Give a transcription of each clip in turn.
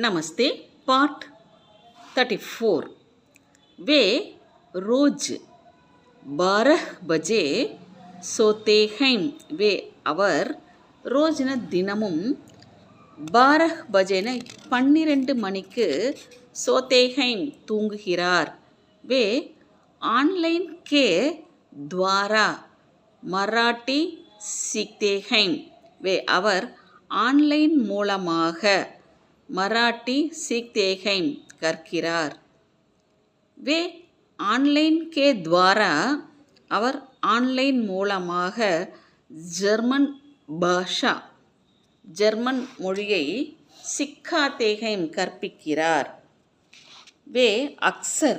नमस्ते पार्ट 34 वे रोज 12 बजे सोते हैं वे அவர் ரோஜ்ன தினமும் 12 பஜேன 12 மணிக்கு சோத்தேஹைம் தூங்குகிறார். वे ஆன்லைன் के द्वारा மராட்டி सीखते हैं वे அவர் ஆன்லைன் மூலமாக மராட்டி सीखते हैं கற்கிறார். वे ஆன்லைன் के द्वारा அவர் ஆன்லைன் மூலமாக ஜெர்மன் பாஷா ஜெர்மன் மொழியை சிக்காते हैं கற்பிக்கிறார். वे अक्सर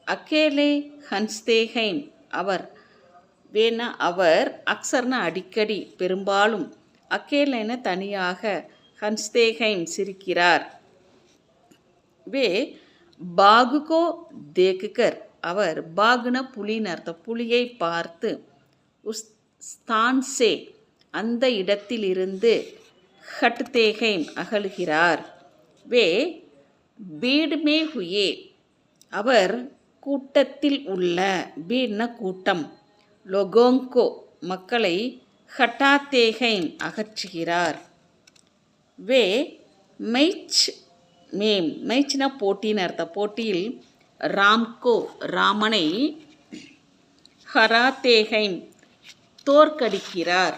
अकेले हंसते हैं அவர் வேணா அவர் அக்சர்னா அடிக்கடி பெரும்பாலும் அக்கேலேன தனியாக हंसते हैं சிரிக்கிறார். वे बाघ को देखकर அவர் बाघன புலின்னு அர்த்தம் புலியை பார்த்து उस स्थान से அந்த இடத்திலிருந்து हटते हैं அகலுகிறார். वे भीड़ में हुए அவர் கூட்டத்தில் உள்ள भीड़ன கூட்டம் लोगों को மக்களை हटाते हैं அகற்றுகிறார். वे मैच में मैचना போட்டின்னு அர்த்தம் போட்டியில் ராம்கோ ராமனை ஹராத்தே हैं தோற்கடிக்கிறார்.